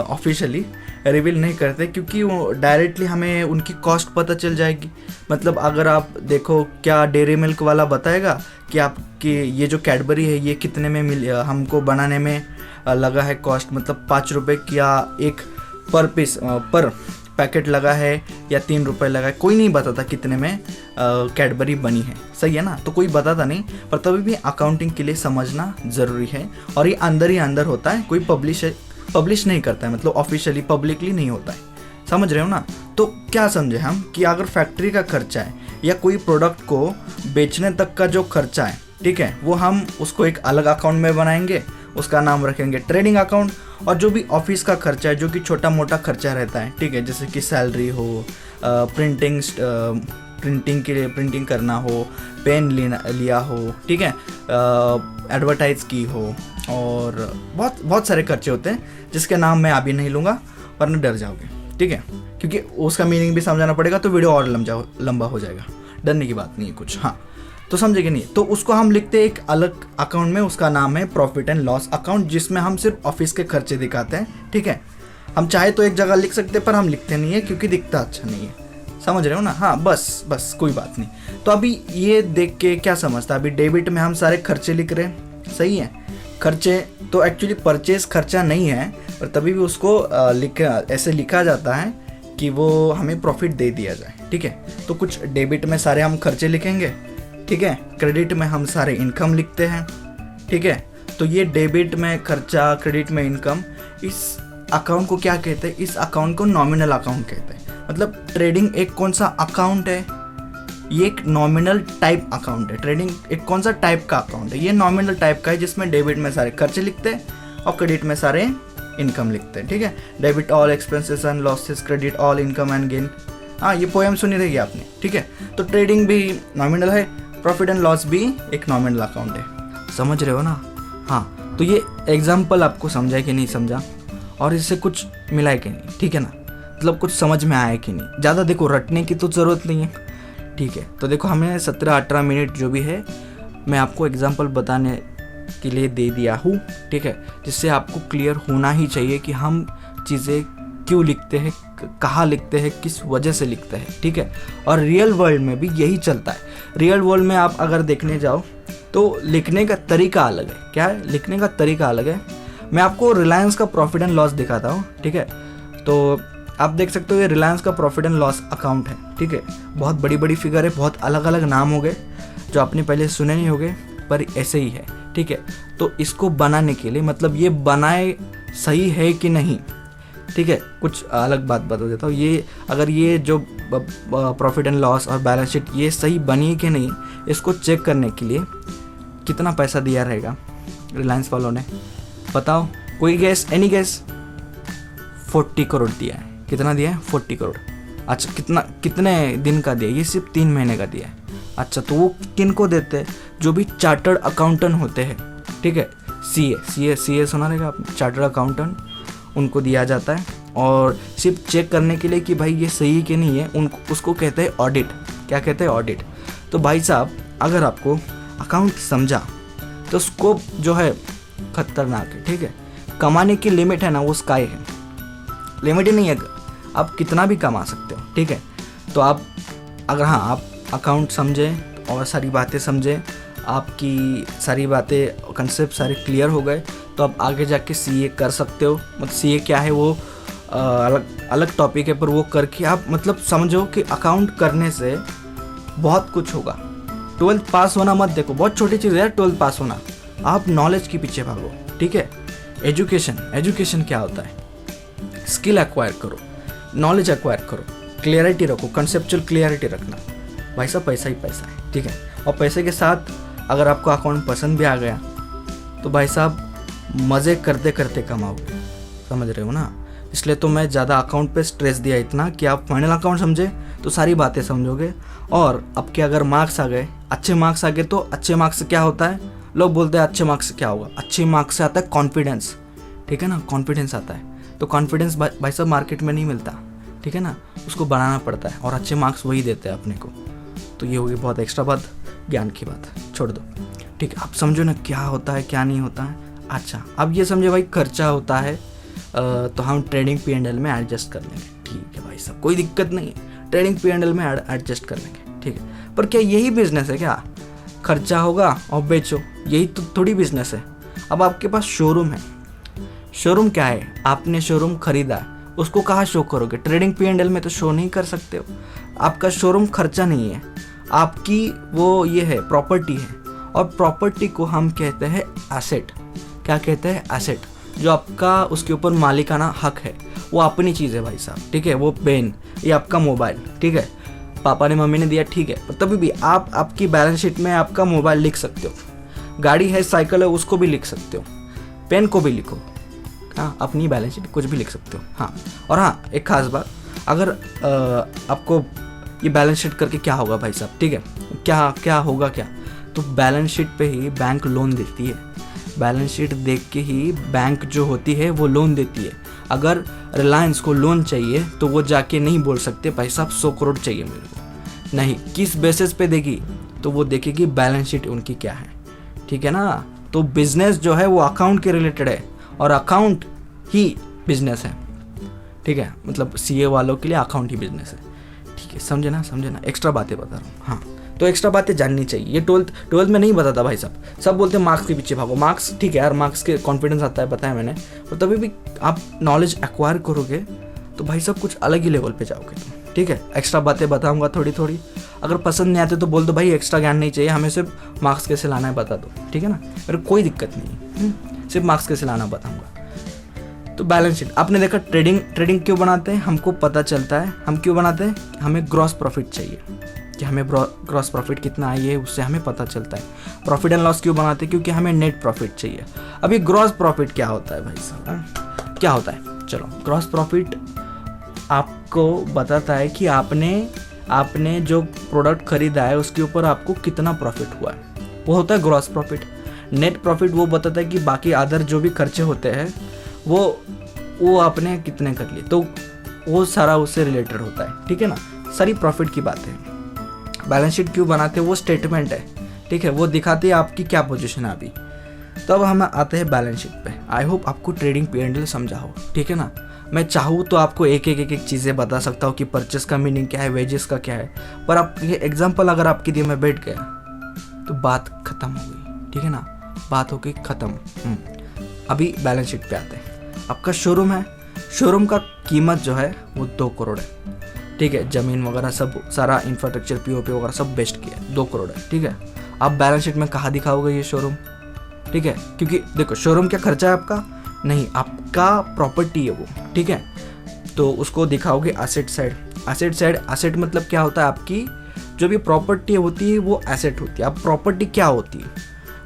ऑफिशियली रिवील नहीं करते, क्योंकि वो डायरेक्टली हमें उनकी कॉस्ट पता चल जाएगी। मतलब अगर आप देखो, क्या डेयरी मिल्क वाला बताएगा कि आपकी ये जो कैडबरी है ये कितने में हमको बनाने में लगा है कॉस्ट, मतलब 5 रुपये क्या एक पर पीस पर पैकेट लगा है या 3 रुपये लगा है, कोई नहीं बताता कितने में कैडबरी बनी है, सही है ना। तो कोई बताता नहीं, पर तभी भी अकाउंटिंग के लिए समझना ज़रूरी है, और ये अंदर ही अंदर होता है, कोई पब्लिश नहीं करता है, मतलब ऑफिशियली पब्लिकली नहीं होता है, समझ रहे हो ना। तो क्या समझे हम कि अगर फैक्ट्री का खर्चा है या कोई प्रोडक्ट को बेचने तक का जो खर्चा है, ठीक है, वो हम उसको एक अलग अकाउंट में बनाएंगे, उसका नाम रखेंगे ट्रेडिंग अकाउंट। और जो भी ऑफिस का खर्चा है, जो कि छोटा मोटा खर्चा रहता है, ठीक है, जैसे कि सैलरी हो, प्रिंटिंग के लिए प्रिंटिंग करना हो, पेन लिया हो, ठीक है, एडवर्टाइज की हो, और बहुत बहुत सारे खर्चे होते हैं जिसके नाम मैं अभी नहीं लूँगा वरना डर जाओगे, ठीक है, क्योंकि उसका मीनिंग भी समझाना पड़ेगा तो वीडियो और लंबा हो जाएगा। डरने की बात नहीं है कुछ, हाँ, तो समझे कि नहीं। तो उसको हम लिखते हैं एक अलग अकाउंट में, उसका नाम है प्रॉफिट एंड लॉस अकाउंट, जिसमें हम सिर्फ ऑफिस के खर्चे दिखाते हैं, ठीक है। हम चाहे तो एक जगह लिख सकते हैं, पर हम लिखते नहीं है क्योंकि दिखता अच्छा नहीं है, समझ रहे हो ना। हाँ, बस कोई बात नहीं। तो अभी ये देख के क्या समझता, अभी डेबिट में हम सारे खर्चे लिख रहे हैं, सही है। खर्चे तो एक्चुअली परचेज खर्चा नहीं है, पर तभी भी उसको ऐसे लिखा जाता है कि वो हमें प्रॉफिट दे दिया जाए, ठीक है। तो कुछ डेबिट में सारे हम खर्चे लिखेंगे, ठीक है, क्रेडिट में हम सारे इनकम लिखते हैं, ठीक है। तो ये डेबिट में खर्चा, क्रेडिट में इनकम, इस अकाउंट को क्या कहते हैं, इस अकाउंट को नॉमिनल अकाउंट कहते हैं। मतलब ट्रेडिंग एक कौन सा अकाउंट है, ये एक नॉमिनल टाइप अकाउंट है। ट्रेडिंग एक कौन सा टाइप का अकाउंट है, ये नॉमिनल टाइप का है, जिसमें डेबिट में सारे खर्चे लिखते हैं और क्रेडिट में सारे इनकम लिखते हैं, ठीक है। Debit all expenses and losses, credit all income and gain. हाँ, ये पोएम सुनी रहेगी आपने, ठीक है। तो ट्रेडिंग भी नॉमिनल है, प्रॉफिट एंड लॉस भी एक नॉमिनल अकाउंट है, समझ रहे हो ना। हाँ, तो ये एग्जाम्पल आपको समझा कि नहीं समझा, और इससे कुछ मिला है कि नहीं, ठीक है ना, मतलब कुछ समझ में आया कि नहीं। ज़्यादा देखो रटने की तो ज़रूरत नहीं है, ठीक है। तो देखो हमें 17-18 मिनट जो भी है मैं आपको एग्जाम्पल बताने के लिए दे दिया हूँ, ठीक है, जिससे आपको क्लियर होना ही चाहिए कि हम चीज़ें क्यों लिखते हैं, कहाँ लिखते हैं, किस वजह से लिखते हैं, ठीक है। और रियल वर्ल्ड में भी यही चलता है। रियल वर्ल्ड में आप अगर देखने जाओ तो लिखने का तरीका अलग है। क्या है, लिखने का तरीका अलग है। मैं आपको रिलायंस का प्रॉफिट एंड लॉस दिखाता हूँ, ठीक है। तो आप देख सकते हो ये रिलायंस का प्रॉफिट एंड लॉस अकाउंट है, ठीक है। बहुत बड़ी बड़ी फिगर है, बहुत अलग अलग नाम हो गए जो आपने पहले सुने नहीं होंगे, पर ऐसे ही है, ठीक है। तो इसको बनाने के लिए, मतलब ये बनाए सही है कि नहीं, ठीक है, कुछ अलग बात बता देता हूँ। ये अगर ये जो प्रॉफिट एंड लॉस और बैलेंस शीट ये सही बनी कि नहीं, इसको चेक करने के लिए कितना पैसा दिया रहेगा रिलायंस वालों ने, बताओ, कोई गैस, एनी गैस। 40 करोड़ दिया है। कितना दिया है? 40 करोड़। अच्छा, कितने दिन का दिया? ये सिर्फ 3 महीने का दिया है। अच्छा, तो वो किन को देते हैं? जो भी चार्टर्ड अकाउंटेंट होते हैं, ठीक है, सीए सुना रहेगा आपने, चार्टर्ड अकाउंटेंट, उनको दिया जाता है। और सिर्फ चेक करने के लिए कि भाई ये सही है कि नहीं है, उनको उसको कहते हैं ऑडिट। क्या कहते हैं? ऑडिट। तो भाई साहब, अगर आपको अकाउंट समझा तो स्कोप जो है खतरनाक है, ठीक है। कमाने की लिमिट है ना, वो स्काई है, लिमिट ही नहीं है, आप कितना भी कमा सकते हो, ठीक है। तो आप अगर आप अकाउंट समझे, और सारी बातें समझे, आपकी सारी बातें कंसेप्ट सारे क्लियर हो गए, तो आप आगे जाके सीए कर सकते हो। मतलब सीए क्या है वो अलग अलग टॉपिक है, पर वो करके आप मतलब समझो कि अकाउंट करने से बहुत कुछ होगा। 12th पास होना मत देखो, बहुत छोटी चीज़ है 12th पास होना, आप नॉलेज के पीछे भागो, ठीक है। एजुकेशन क्या होता है, स्किल एक्वायर करो, नॉलेज एक्वायर करो, क्लियरिटी रखो, कंसेप्चुअल क्लियरिटी रखना। भाई साहब पैसा ही पैसा है, ठीक है। और पैसे के साथ अगर आपको अकाउंट पसंद भी आ गया तो भाई साहब मज़े करते करते कमाओगे, समझ रहे हो ना। इसलिए तो मैं ज़्यादा अकाउंट पे स्ट्रेस दिया इतना कि आप फाइनल अकाउंट समझे तो सारी बातें समझोगे। और आपके अगर मार्क्स आ गए, अच्छे मार्क्स आ गए, तो अच्छे मार्क्स से क्या होता है, लोग बोलते हैं अच्छे मार्क्स से क्या होगा, अच्छे मार्क्स से आता है कॉन्फिडेंस, ठीक है ना, कॉन्फिडेंस आता है। तो कॉन्फिडेंस भाई साहब मार्केट में नहीं मिलता, ठीक है ना, उसको बनाना पड़ता है, और अच्छे मार्क्स वही देते हैं अपने को। तो ये होगी बहुत एक्स्ट्रा बात, ज्ञान की बात छोड़ दो, ठीक है। आप समझो ना क्या होता है क्या नहीं होता है। अच्छा अब ये समझे भाई खर्चा होता है तो हम ट्रेडिंग P&L में एडजस्ट कर लेंगे, ठीक है भाई साहब, कोई दिक्कत नहीं है, ट्रेडिंग P&L में एडजस्ट कर लेंगे, ठीक है। पर क्या यही बिजनेस है क्या, खर्चा होगा और बेचो, यही तो थोड़ी बिजनेस है। अब आपके पास शोरूम है, शोरूम क्या है, आपने शोरूम खरीदा है, उसको कहाँ शो करोगे, ट्रेडिंग P&L में तो शो नहीं कर सकते हो। आपका शोरूम खर्चा नहीं है, आपकी वो ये है प्रॉपर्टी है, और प्रॉपर्टी को हम कहते हैं एसेट। क्या कहते हैं, एसेट। जो आपका उसके ऊपर मालिकाना हक है, वो अपनी चीज़ है भाई साहब, ठीक है। वो पेन, ये आपका मोबाइल, ठीक है, पापा ने मम्मी ने दिया, ठीक है, पर तभी भी आप आपकी बैलेंस शीट में आपका मोबाइल लिख सकते हो, गाड़ी है, साइकिल है, उसको भी लिख सकते हो, पेन को भी लिखो, हाँ, अपनी बैलेंस शीट कुछ भी लिख सकते हो, हाँ। और हाँ एक खास बात, अगर आपको ये बैलेंस शीट करके क्या होगा भाई साहब, ठीक है, क्या होगा क्या, तो बैलेंस शीट पे ही बैंक लोन देती है, बैलेंस शीट देख के ही बैंक जो होती है वो लोन देती है। अगर रिलायंस को लोन चाहिए तो वो जाके नहीं बोल सकते भाई साहब 100 करोड़ चाहिए मेरे को, नहीं, किस बेसिस पे देगी, तो वो देखेगी बैलेंस शीट उनकी क्या है, ठीक है ना। तो बिजनेस जो है वो अकाउंट के रिलेटेड है, और अकाउंट ही बिजनेस है, ठीक है, मतलब सीए वालों के लिए अकाउंट ही बिजनेस है, ठीक है, समझे ना, एक्स्ट्रा बातें बता रहा हूँ, हाँ। तो एक्स्ट्रा बातें जाननी चाहिए, ये 12th में नहीं बताता भाई साहब, सब बोलते हैं मार्क्स के पीछे भागो, मार्क्स ठीक है यार, मार्क्स के कॉन्फिडेंस आता है, बताया मैंने, और तभी भी आप नॉलेज एक्वायर करोगे तो भाई साहब कुछ अलग ही लेवल पे जाओगे तुम, ठीक है। एक्स्ट्रा बातें बताऊंगा थोड़ी, अगर पसंद नहीं आते तो बोल दो भाई एक्स्ट्रा ज्ञान नहीं चाहिए, हमें सिर्फ मार्क्स कैसे लाना है बता दो, ठीक है ना, मेरे कोई दिक्कत नहीं, सिर्फ मार्क्स कैसे लाना बताऊंगा। तो बैलेंस शीट आपने देखा, ट्रेडिंग क्यों बनाते हैं, हमको पता चलता है हम क्यों बनाते हैं, हमें ग्रॉस प्रॉफिट चाहिए, कि हमें ग्रॉस प्रॉफिट कितना आई है उससे हमें पता चलता है। प्रॉफिट एंड लॉस क्यों बनाते हैं, क्योंकि हमें नेट प्रॉफिट चाहिए। अभी ग्रॉस प्रॉफिट क्या होता है भाई साहब, क्या होता है, चलो ग्रॉस प्रॉफिट आपको बताता है कि आपने जो प्रोडक्ट खरीदा है उसके ऊपर आपको कितना प्रॉफिट हुआ है, वो होता है ग्रॉस प्रॉफिट। नेट प्रॉफिट वो बताता है कि बाकी अदर जो भी खर्चे होते हैं वो आपने कितने कर लिए, तो वो सारा उससे रिलेटेड होता है, ठीक है ना, सारी प्रॉफिट की बात है। बैलेंस शीट क्यों बनाते हैं, वो स्टेटमेंट है, ठीक है, वो दिखाती है आपकी क्या पोजीशन है अभी। तो अब हम आते हैं बैलेंस शीट पे। आई होप आपको ट्रेडिंग P&L समझा हो, ठीक है ना। मैं चाहूँ तो आपको एक चीज़ें बता सकता हूँ कि परचेस का मीनिंग क्या है, वेजेस का क्या है, पर आप ये एग्जाम्पल अगर आपके दिमाग में बैठ गया तो बात खत्म हो गई, ठीक है ना, बात हो गई खत्म। अभी बैलेंस शीट पे आते हैं। आपका शोरूम है, शोरूम का कीमत जो है वो 2 करोड़ है, ठीक है, ज़मीन वगैरह सब सारा इंफ्रास्ट्रक्चर POP वगैरह सब बेस्ट किया है, 2 करोड़ है, ठीक है। आप बैलेंस शीट में कहाँ दिखाओगे ये शोरूम, ठीक है, क्योंकि देखो शोरूम क्या खर्चा है आपका, नहीं, आपका प्रॉपर्टी है वो, ठीक है, तो उसको दिखाओगे एसेट साइड। एसेट मतलब क्या होता है, आपकी जो भी प्रॉपर्टी होती है वो एसेट होती है। अब प्रॉपर्टी क्या होती है,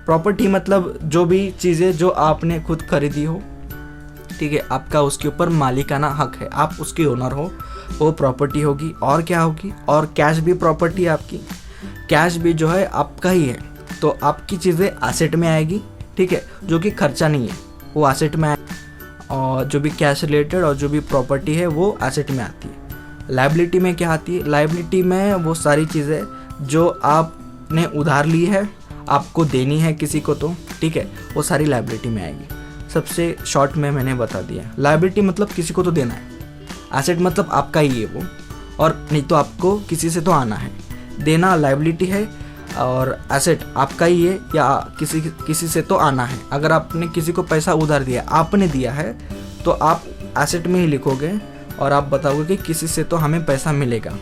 प्रॉपर्टी मतलब जो भी चीज़ें जो आपने खुद खरीदी हो, ठीक है, आपका उसके ऊपर मालिकाना हक है, आप उसके ओनर हो, वो प्रॉपर्टी होगी। और क्या होगी, और कैश भी प्रॉपर्टी है आपकी, कैश भी जो है आपका ही है, तो आपकी चीज़ें एसेट में आएगी, ठीक है, जो कि खर्चा नहीं है वो एसेट में आएगी, और जो भी कैश रिलेटेड और जो भी प्रॉपर्टी है वो एसेट में आती है। लायबिलिटी में क्या आती है, लायबिलिटी में वो सारी चीज़ें जो आपने उधार ली है, आपको देनी है किसी को, तो ठीक है, वो सारी लायबिलिटी में आएगी। सबसे शॉर्ट में मैंने बता दिया, लायबिलिटी मतलब किसी को तो देना है, एसेट मतलब आपका ही है वो, और नहीं तो आपको किसी से तो आना है, देना लायबिलिटी है, और एसेट आपका ही है या किसी से तो आना है। अगर आपने किसी को पैसा उधार दिया, आपने दिया है, तो आप एसेट में ही लिखोगे और आप बताओगे कि किसी से तो हमें पैसा मिलेगा,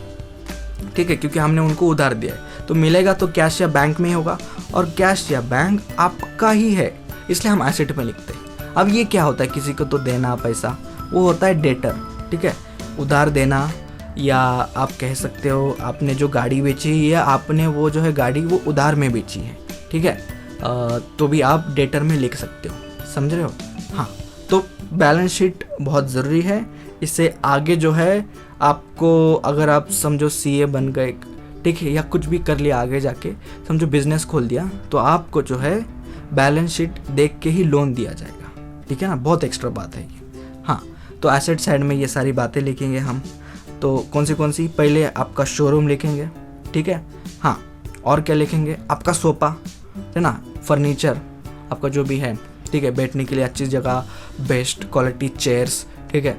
ठीक है, क्योंकि हमने उनको उधार दिया है। तो मिलेगा तो कैश या बैंक में ही होगा, और कैश या बैंक आपका ही है, इसलिए हम एसेट में लिखते हैं। अब ये क्या होता है, किसी को तो देना पैसा, वो होता है डेटर, ठीक है, उधार देना। या आप कह सकते हो आपने जो गाड़ी बेची है या आपने वो जो है गाड़ी वो उधार में बेची है, ठीक है, तो भी आप डेटर में लिख सकते हो, समझ रहे हो। हाँ, तो बैलेंस शीट बहुत ज़रूरी है। इससे आगे जो है आपको, अगर आप समझो सीए बन गए, ठीक है, या कुछ भी कर लिया आगे जाके, समझो बिजनेस खोल दिया, तो आपको जो है बैलेंस शीट देख के ही लोन दिया जाएगा, ठीक है ना। बहुत एक्स्ट्रा बात है ये। हाँ, तो एसेट साइड में ये सारी बातें लिखेंगे हम। तो कौन सी, पहले आपका शोरूम लिखेंगे, ठीक है। हाँ, और क्या लिखेंगे, आपका सोफा है ना, फर्नीचर आपका जो भी है, ठीक है, बैठने के लिए अच्छी जगह, बेस्ट क्वालिटी चेयर्स, ठीक है,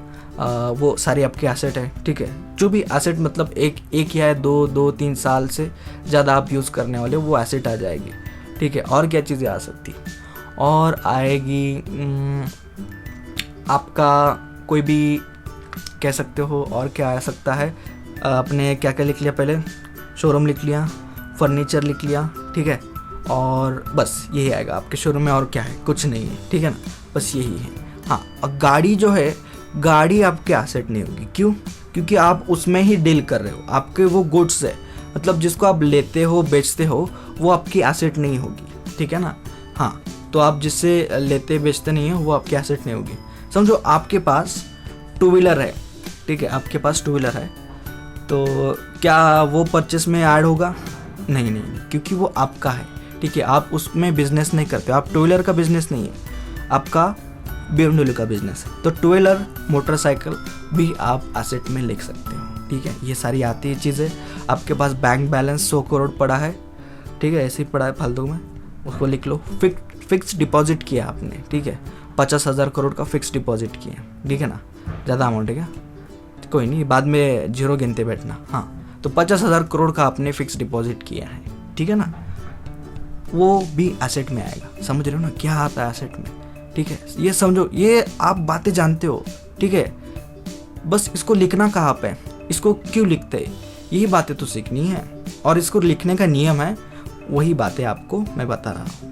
वो सारी आपके एसेट है, ठीक है। जो भी एसेट मतलब एक या दो 3 साल से ज़्यादा आप यूज़ करने वाले वो एसेट आ जाएगी, ठीक है। और क्या चीज़ें आ सकती, और आएगी आपका कोई भी कह सकते हो, और क्या आ सकता है, आपने क्या क्या लिख लिया, पहले शोरूम लिख लिया, फर्नीचर लिख लिया, ठीक है, और बस यही आएगा आपके शोरूम में। और क्या है, कुछ नहीं है, ठीक है ना, बस यही है। हाँ, और गाड़ी जो है, गाड़ी आपके एसेट नहीं होगी, क्यों, क्योंकि आप उसमें ही डील कर रहे हो, आपके वो गुड्स है, मतलब जिसको आप लेते हो बेचते हो वो आपकी एसेट नहीं होगी, ठीक है ना। हाँ, तो आप जिससे लेते बेचते नहीं हो वो आपकी एसेट नहीं होगी। समझो आपके पास 2 व्हीलर है, ठीक है, आपके पास 2 व्हीलर है, तो क्या वो परचेस में ऐड होगा, नहीं, क्योंकि वो आपका है, ठीक है, आप उसमें बिजनेस नहीं करते, आप 2 व्हीलर का बिजनेस नहीं है, आपका BMW का बिजनेस है। तो 2 व्हीलर मोटरसाइकिल भी आप एसेट में लिख सकते हो, ठीक है। ये सारी आती है चीज़ें। आपके पास बैंक बैलेंस 100 करोड़ पड़ा है, ठीक है, ऐसे ही पड़ा है फालतू में, उसको लिख लो। फिक्स डिपॉजिट किया आपने, ठीक है, 50,000 करोड़ का फिक्स डिपॉजिट किया, ठीक है ना, ज़्यादा अमाउंट है क्या, कोई नहीं, बाद में जीरो गिनते बैठना। हाँ, तो 50,000 करोड़ का आपने फिक्स डिपॉजिट किया है, ठीक है ना, वो भी एसेट में आएगा। समझ रहे हो ना क्या आता है एसेट में, ठीक है। ये समझो, ये आप बातें जानते हो, ठीक है, बस इसको लिखना कहाँ पे, इसको क्यों लिखते हैं, यही बातें तो सीखनी है, और इसको लिखने का नियम है, वही बातें आपको मैं बता रहा हूँ।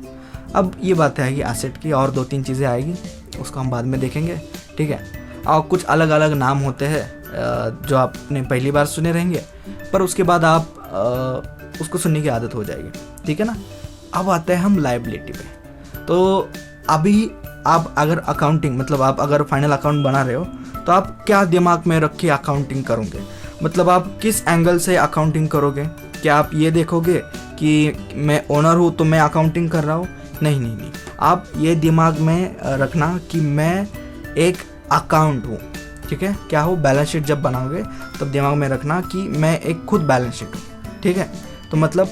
अब ये बातें आएगी एसेट की, और 2-3 चीज़ें आएगी, उसको हम बाद में देखेंगे, ठीक है। और कुछ अलग अलग नाम होते हैं जो आपने पहली बार सुने रहेंगे, पर उसके बाद आप उसको सुनने की आदत हो जाएगी, ठीक है ना। अब आते हैं हम लायबिलिटी पे। तो अभी आप अगर अकाउंटिंग, मतलब आप अगर फाइनल अकाउंट बना रहे हो, तो आप क्या दिमाग में रख के अकाउंटिंग करोगे, मतलब आप किस एंगल से अकाउंटिंग करोगे। क्या आप ये देखोगे कि मैं ओनर हूँ तो मैं अकाउंटिंग कर रहा हूँ, नहीं, आप ये दिमाग में रखना कि मैं एक अकाउंट हूँ, ठीक है। क्या हो, बैलेंस शीट जब बनाओगे तब दिमाग में रखना कि मैं एक खुद बैलेंस शीट हूँ, ठीक है। तो मतलब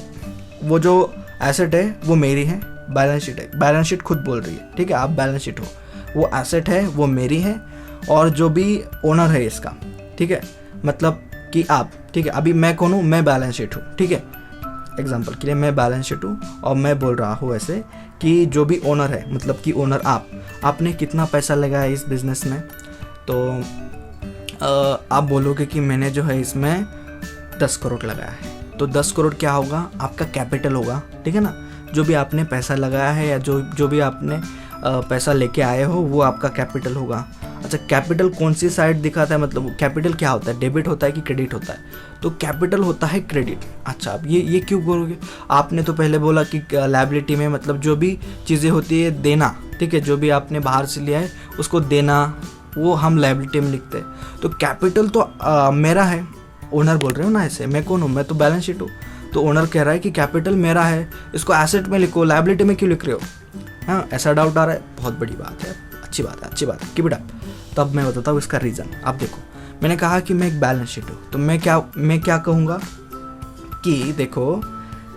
वो जो एसेट है वो मेरी है, बैलेंस शीट है, बैलेंस शीट खुद बोल रही है, ठीक है, आप बैलेंस शीट हो, वो एसेट है वो मेरी है, और जो भी ओनर है इसका, ठीक है, मतलब कि आप, ठीक है। अभी मैं कौन हूँ, मैं बैलेंस शीट हूँ, ठीक है, एग्जांपल के लिए मैं बैलेंस शीट हूँ, और मैं बोल रहा हूँ ऐसे कि जो भी ओनर है, मतलब कि ओनर आपने कितना पैसा लगाया इस बिज़नेस में, तो आप बोलोगे कि मैंने जो है इसमें 10 करोड़ लगाया है, तो 10 करोड़ क्या होगा, आपका कैपिटल होगा, ठीक है ना। जो भी आपने पैसा लगाया है या जो भी आपने पैसा लेके आए हो वो आपका कैपिटल होगा। अच्छा, कैपिटल कौन सी साइड दिखाता है, मतलब कैपिटल क्या होता है, डेबिट होता है कि क्रेडिट होता है, तो कैपिटल होता है क्रेडिट। अच्छा, अब ये क्यों बोलोगे, आपने तो पहले बोला कि लायबिलिटी में मतलब जो भी चीज़ें होती है देना, ठीक है, जो भी आपने बाहर से लिया है उसको देना, वो हम लायबिलिटी में लिखते हैं। तो कैपिटल तो मेरा है, ओनर बोल रहे हो ना, ऐसे मैं कौन हूँ, मैं तो बैलेंस शीट हूँ, तो ओनर कह रहा है कि कैपिटल मेरा है, इसको एसेट में लिखो, लायबिलिटी में क्यों लिख रहे हो। हाँ, ऐसा डाउट आ रहा है, बहुत बड़ी बात है, अच्छी बात है, कीप इट अप। तब मैं बताता हूँ इसका रीज़न। आप देखो, मैंने कहा कि मैं एक बैलेंस शीट हूँ, तो मैं क्या कहूँगा कि देखो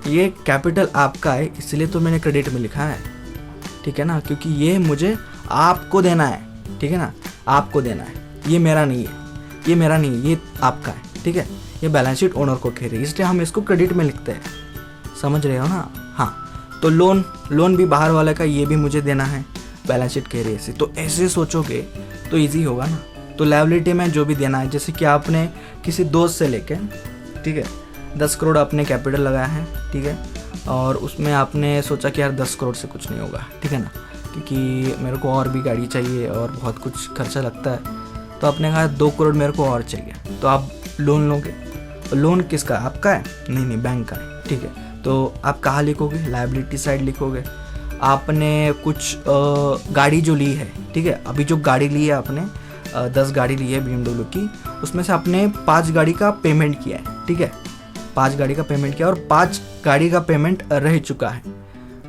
ये कैपिटल आपका है, इसलिए तो मैंने क्रेडिट में लिखा है, ठीक है ना, क्योंकि ये मुझे आपको देना है, ठीक है ना, आपको देना है, ये मेरा नहीं है, ये मेरा नहीं है, ये आपका है, ठीक है। ये बैलेंस शीट ओनर को कह रही है, इसलिए हम इसको क्रेडिट में लिखते हैं, समझ रहे हो ना। हाँ, तो लोन भी बाहर वाले का, ये भी मुझे देना है, बैलेंस शीट कह रही है। तो ऐसे सोचोगे तो इजी होगा ना। तो लायबिलिटी में जो भी देना है, जैसे कि आपने किसी दोस्त से लेके, ठीक है, 10 करोड़ आपने कैपिटल लगाया है, ठीक है, और उसमें आपने सोचा कि यार 10 करोड़ से कुछ नहीं होगा, ठीक है ना, क्योंकि मेरे को और भी गाड़ी चाहिए और बहुत कुछ खर्चा लगता है। तो आपने कहा 2 करोड़ मेरे को और चाहिए, तो आप लोन लोगे। लोन किसका, आपका है? नहीं, बैंक का है, ठीक है। तो आप कहाँ लिखोगे? लायबिलिटी साइड लिखोगे। आपने कुछ गाड़ी जो ली है, ठीक है, अभी जो गाड़ी ली है आपने 10 गाड़ी ली है BMW की, उसमें से आपने 5 गाड़ी का पेमेंट किया है, ठीक है, 5 गाड़ी का पेमेंट किया और 5 गाड़ी का पेमेंट रह चुका है।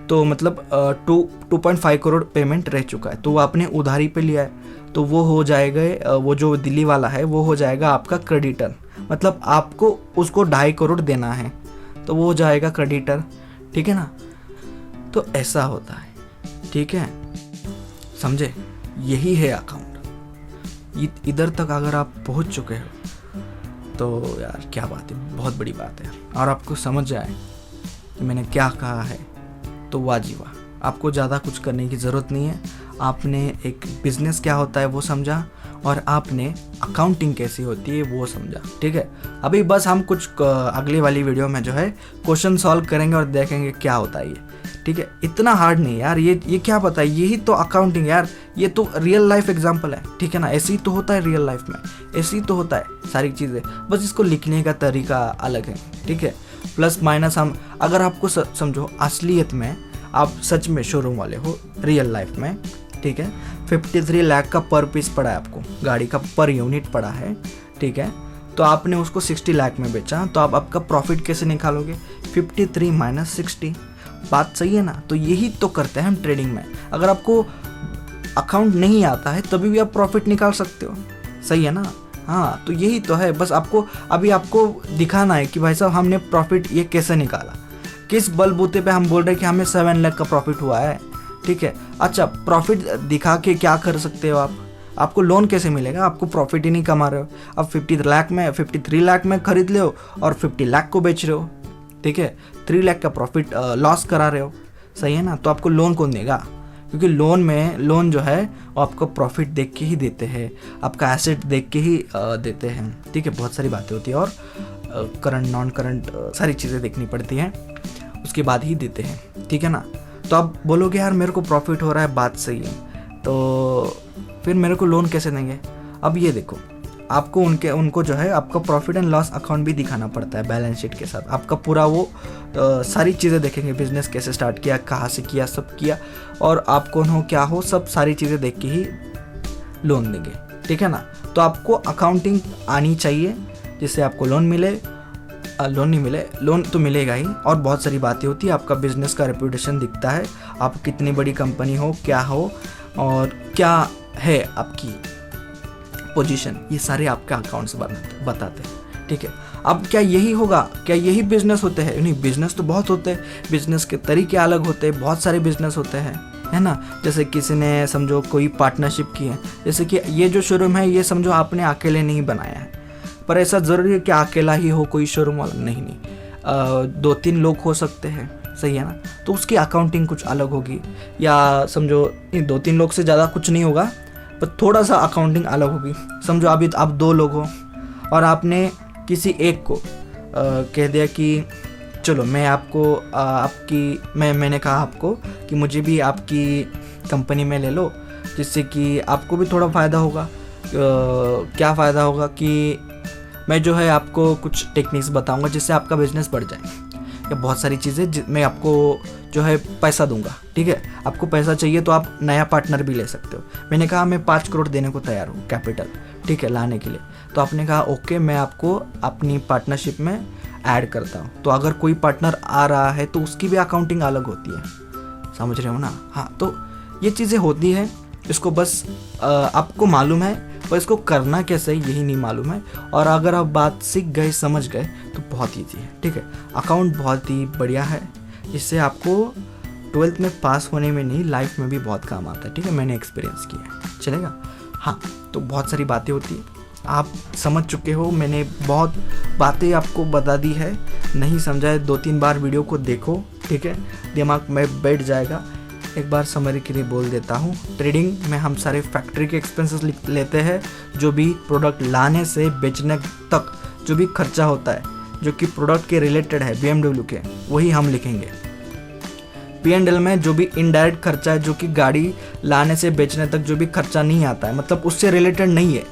तो मतलब 2.5 करोड़ पेमेंट रह चुका है, तो वो आपने उधारी पे लिया है, तो वो हो जाएगा, वो जो दिल्ली वाला है वो हो जाएगा आपका क्रेडिटर, मतलब आपको उसको 2.5 करोड़ देना है, तो वो हो जाएगा क्रेडिटर, ठीक है ना। तो ऐसा होता है, ठीक है, समझे? यही है अकाउंट। इधर तक अगर आप पहुंच चुके हो तो यार क्या बात है, बहुत बड़ी बात है। और आपको समझ जाए कि मैंने क्या कहा है तो वाजिबा, आपको ज़्यादा कुछ करने की ज़रूरत नहीं है। आपने एक बिज़नेस क्या होता है वो समझा, और आपने अकाउंटिंग कैसी होती है वो समझा, ठीक है। अभी बस हम कुछ अगली वाली वीडियो में जो है क्वेश्चन सॉल्व करेंगे और देखेंगे क्या होता है ये, ठीक है। इतना हार्ड नहीं यार, ये क्या पता है, यही तो अकाउंटिंग यार, ये तो रियल लाइफ एग्जांपल है, ठीक है ना। ऐसे ही तो होता है रियल लाइफ में, ऐसे ही तो होता है सारी चीज़ें, बस इसको लिखने का तरीका अलग है, ठीक है। प्लस माइनस हम, अगर आपको समझो असलियत में आप सच में शोरूम वाले हो रियल लाइफ में, ठीक है, 53 लाख का पर पीस पड़ा है आपको, गाड़ी का पर यूनिट पड़ा है, ठीक है, तो आपने उसको 60 लाख में बेचा, तो आप आपका प्रॉफिट कैसे निकालोगे? 53 माइनस 60, बात सही है ना। तो यही तो करते हैं हम ट्रेडिंग में। अगर आपको अकाउंट नहीं आता है तभी भी आप प्रॉफिट निकाल सकते हो, सही है ना। हाँ, तो यही तो है, बस आपको अभी आपको दिखाना है कि भाई साहब हमने प्रॉफिट ये कैसे निकाला, किस बलबूते पे हम बोल रहे हैं कि हमें 7 लाख का प्रॉफिट हुआ है, ठीक है। अच्छा, प्रॉफिट दिखा के क्या कर सकते हो आप? आपको लोन कैसे मिलेगा? आपको प्रॉफिट ही नहीं कमा रहे हो। अब 53 लाख में खरीद ले हो और 50 लाख को बेच रहे हो, ठीक है, 3 लाख का प्रॉफिट लॉस करा रहे हो, सही है ना। तो आपको लोन कौन देगा? क्योंकि लोन जो है वो आपको प्रॉफिट देख के ही देते हैं, आपका एसेट देख के ही देते हैं, ठीक है। बहुत सारी बातें होती है और करंट नॉन करंट सारी चीज़ें देखनी पड़ती हैं, उसके बाद ही देते हैं, ठीक है ना। तो आप बोलोगे यार मेरे को प्रॉफिट हो रहा है, बात सही है, तो फिर मेरे को लोन कैसे देंगे? अब ये देखो, आपको उनको जो है आपका प्रॉफिट एंड लॉस अकाउंट भी दिखाना पड़ता है बैलेंस शीट के साथ। आपका पूरा वो सारी चीज़ें देखेंगे, बिजनेस कैसे स्टार्ट किया, कहाँ से किया, सब किया, और आप कौन हो, क्या हो, सब सारी चीज़ें देख के ही लोन देंगे, ठीक है ना। तो आपको अकाउंटिंग आनी चाहिए जिससे आपको लोन मिले। लोन नहीं मिले, लोन तो मिलेगा ही, और बहुत सारी बातें होती है। आपका बिजनेस का रेपुटेशन दिखता है, आप कितनी बड़ी कंपनी हो, क्या हो, और क्या है आपकी पोजीशन, ये सारे आपके अकाउंट्स बताते हैं, ठीक है। अब क्या यही होगा? क्या यही बिजनेस होते हैं? नहीं, बिजनेस तो बहुत होते हैं, बिजनेस के तरीके अलग होते हैं, बहुत सारे बिजनेस होते हैं, है ना। जैसे किसी ने समझो कोई पार्टनरशिप की है, जैसे कि ये जो शोरूम है ये समझो आपने अकेले नहीं बनाया है, पर ऐसा ज़रूरी है कि अकेला ही हो कोई शोरूम वाला? नहीं, 2-3 लोग हो सकते हैं, सही है ना। तो उसकी अकाउंटिंग कुछ अलग होगी, या समझो 2-3 लोग से ज़्यादा कुछ नहीं होगा, पर थोड़ा सा अकाउंटिंग अलग होगी। समझो अभी आप 2 लोग हो और आपने किसी एक को कह दिया कि चलो मैं आपको मैंने कहा आपको कि मुझे भी आपकी कंपनी में ले लो, जिससे कि आपको भी थोड़ा फ़ायदा होगा। क्या फ़ायदा होगा कि मैं जो है आपको कुछ टेक्निक्स बताऊंगा जिससे आपका बिजनेस बढ़ जाए, या बहुत सारी चीज़ें मैं आपको जो है पैसा दूंगा, ठीक है। आपको पैसा चाहिए तो आप नया पार्टनर भी ले सकते हो। मैंने कहा मैं 5 करोड़ देने को तैयार हूँ कैपिटल, ठीक है, लाने के लिए। तो आपने कहा ओके, मैं आपको अपनी पार्टनरशिप में ऐड करता हूँ। तो अगर कोई पार्टनर आ रहा है तो उसकी भी अकाउंटिंग अलग होती है, समझ रहे हो ना। हाँ, तो ये चीज़ें होती हैं, इसको बस आपको मालूम है, पर इसको करना कैसे यही नहीं मालूम है। और अगर आप बात सीख गए, समझ गए, तो बहुत ईजी है, ठीक है। अकाउंट बहुत ही बढ़िया है, इससे आपको 12th में पास होने में नहीं, लाइफ में भी बहुत काम आता है, ठीक है। मैंने एक्सपीरियंस किया है, चलेगा। हाँ, तो बहुत सारी बातें होती है, आप समझ चुके हो, मैंने बहुत बातें आपको बता दी है, नहीं समझा है 2-3 बार वीडियो को देखो, ठीक है, दिमाग में बैठ जाएगा। एक बार समरी के लिए बोल देता हूँ। ट्रेडिंग में हम सारे फैक्ट्री के एक्सपेंसेस लेते हैं, जो भी प्रोडक्ट लाने से बेचने तक जो भी खर्चा होता है जो कि प्रोडक्ट के रिलेटेड है BMW के, वही हम लिखेंगे। P&L में जो भी इनडायरेक्ट खर्चा है, जो कि गाड़ी लाने से बेचने तक जो भी खर्चा नहीं आता है, मतलब उससे रिलेटेड नहीं है,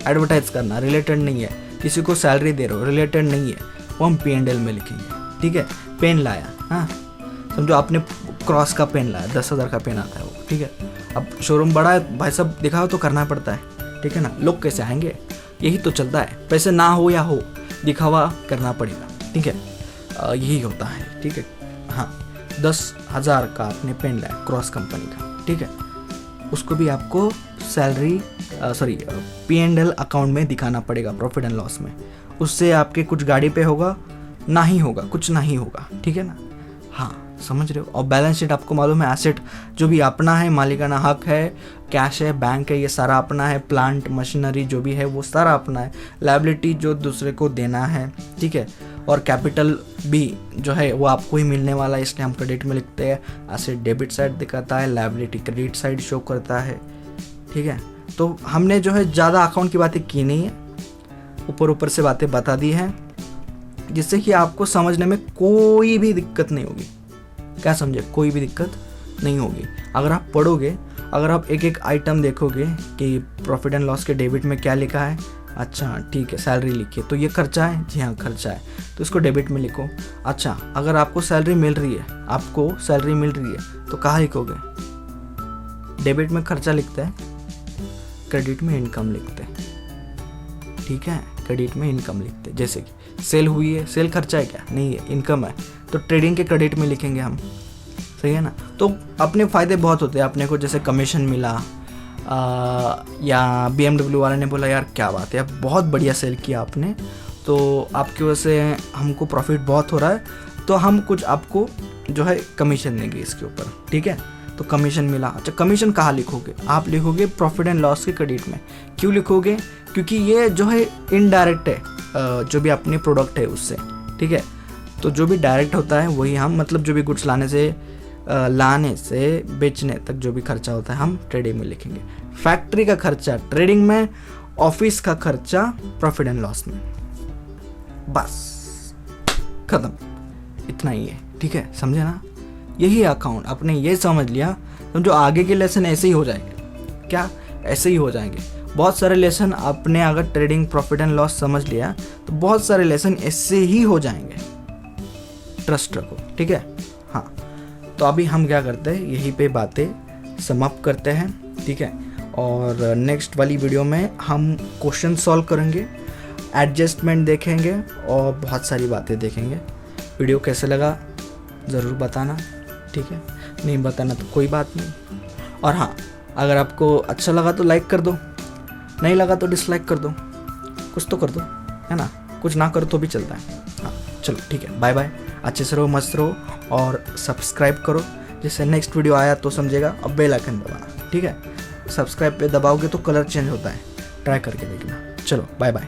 एडवर्टाइज करना रिलेटेड नहीं है, किसी को सैलरी दे रहे हो रिलेटेड नहीं है, वो हम P&L में लिखेंगे, ठीक है। पेन लाया, हाँ समझो आपने क्रॉस का पेन लाया, 10,000 का पेन आता है वो, ठीक है। अब शोरूम बड़ा है भाई साहब, दिखाओ तो करना पड़ता है, ठीक है ना। लोग कैसे आएंगे, यही तो चलता है, पैसे ना हो या हो दिखावा करना पड़ेगा, ठीक है। यही होता है, ठीक है। हाँ 10,000 का आपने पेन लाया क्रॉस कंपनी का, ठीक है, उसको भी आपको सैलरी P&L अकाउंट में दिखाना पड़ेगा, प्रॉफिट एंड लॉस में। उससे आपके कुछ गाड़ी पे होगा ना ही होगा, कुछ नहीं होगा, ठीक है ना। हाँ समझ रहे हो। और बैलेंस शीट आपको मालूम है, एसेट जो भी अपना है, मालिकाना हक है, कैश है, बैंक है, ये सारा अपना है, प्लांट मशीनरी जो भी है वो सारा अपना है। लायबिलिटी जो दूसरे को देना है, ठीक है। और कैपिटल भी जो है वो आपको ही मिलने वाला है, इसलिए हम क्रेडिट में लिखते हैं। एसेट डेबिट साइड दिखाता है, लायबिलिटी क्रेडिट साइड शो करता है, ठीक है। तो हमने जो है ज़्यादा अकाउंट की बातें की नहीं है, ऊपर ऊपर से बातें बता दी हैं, जिससे कि आपको समझने में कोई भी दिक्कत नहीं होगी। क्या समझे, कोई भी दिक्कत नहीं होगी। अगर आप पढ़ोगे, अगर आप एक एक आइटम देखोगे कि प्रॉफिट एंड लॉस के डेबिट में क्या लिखा है, अच्छा ठीक है सैलरी लिखिए, तो ये खर्चा है, जी हाँ खर्चा है, तो इसको डेबिट में लिखो। अच्छा अगर आपको सैलरी मिल रही है, तो कहाँ लिखोगे, डेबिट में खर्चा लिखते हैं, क्रेडिट में इनकम लिखते हैं, ठीक है, क्रेडिट में इनकम लिखते हैं। जैसे कि सेल हुई है, सेल खर्चा है क्या, नहीं है, इनकम है, तो ट्रेडिंग के क्रेडिट में लिखेंगे हम, सही है ना। तो अपने फ़ायदे बहुत होते हैं अपने को, जैसे कमीशन मिला, या BMW वाले ने बोला यार क्या बात है, बहुत बढ़िया सेल किया आपने, तो आपकी वजह से हमको प्रॉफिट बहुत हो रहा है, तो हम कुछ आपको जो है कमीशन देंगे इसके ऊपर, ठीक है। तो कमीशन मिला। अच्छा कमीशन कहाँ लिखोगे, आप लिखोगे प्रॉफिट एंड लॉस के क्रेडिट में। क्यों लिखोगे, क्योंकि ये जो है इनडायरेक्ट है, जो भी अपने प्रोडक्ट है उससे, ठीक है। तो जो भी डायरेक्ट होता है वही हम, मतलब जो भी गुड्स लाने से बेचने तक जो भी खर्चा होता है हम ट्रेडिंग में लिखेंगे। फैक्ट्री का खर्चा ट्रेडिंग में, ऑफिस का खर्चा प्रॉफिट एंड लॉस में, बस खत्म, इतना ही है, ठीक है, समझे ना। यही अकाउंट आपने ये समझ लिया, समझो आगे के लेसन ऐसे ही हो जाएंगे। क्या, ऐसे ही हो जाएंगे बहुत सारे लेसन। आपने अगर ट्रेडिंग प्रॉफिट एंड लॉस समझ लिया तो बहुत सारे लेसन ऐसे ही हो जाएंगे, ट्रस्ट रखो, ठीक है। हाँ तो अभी हम क्या करते हैं, यहीं पे बातें समाप्त करते हैं, ठीक है। और नेक्स्ट वाली वीडियो में हम क्वेश्चन सॉल्व करेंगे, एडजस्टमेंट देखेंगे और बहुत सारी बातें देखेंगे। वीडियो कैसे लगा ज़रूर बताना, ठीक है, नहीं बताना तो कोई बात नहीं। और हाँ अगर आपको अच्छा लगा तो लाइक कर दो, नहीं लगा तो डिसलाइक कर दो, कुछ तो कर दो, है ना, कुछ ना करो तो भी चलता है। हाँ चलो ठीक है, बाय बाय, अच्छे से रहो, मस्त रहो और सब्सक्राइब करो, जिससे नेक्स्ट वीडियो आया तो समझेगा। अब बेल आइकन दबाना, ठीक है, सब्सक्राइब पे दबाओगे तो कलर चेंज होता है, ट्राई करके देखना। चलो बाय बाय।